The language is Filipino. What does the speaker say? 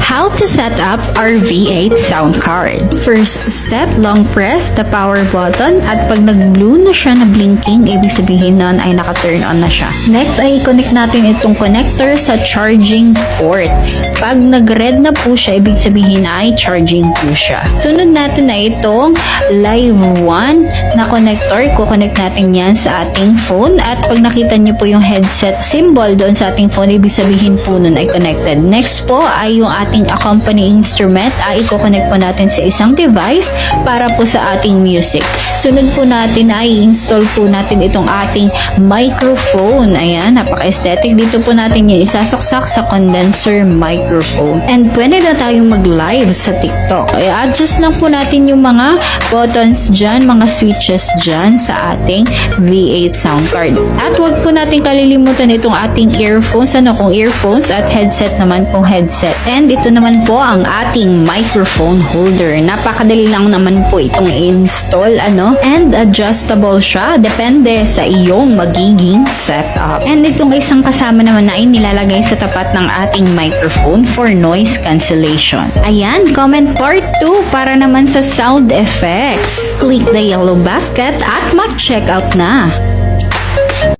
How to set up our V8 sound card. First step, long press the power button at pag nag-blue na siya na blinking, ibig sabihin nun ay naka-turn on na siya. Next ay i-connect natin itong connector sa charging port. Pag nag-red na po siya, ibig sabihin ay charging po siya. Sunod natin na itong live 1 na connector. Kukonect natin yan sa ating phone at pag nakita niyo po yung headset symbol doon sa ating phone, ibig sabihin po nun ay connected. Next po ay yung ating accompanying instrument ay i-connect po natin sa isang device para po sa ating music. Sunod po natin ay i-install po natin itong ating microphone. Ayan, napaka-aesthetic. Dito po natin yung isasaksak sa condenser microphone. And pwede na tayong mag-live sa TikTok. I-adjust lang po natin yung mga buttons dyan, mga switches dyan sa ating V8 sound card. At huwag po natin kalilimutan itong ating earphones. Ano kung earphones at headset naman pong headset. And ito naman po ang ating microphone holder. Napakadali lang naman po itong install, and adjustable siya. Depende sa iyong magiging setup. And itong isang kasama naman na ay nilalagay sa tapat ng ating microphone for noise cancellation. Ayan, comment part 2 para naman sa sound effects. Click the yellow basket at mag-check out na.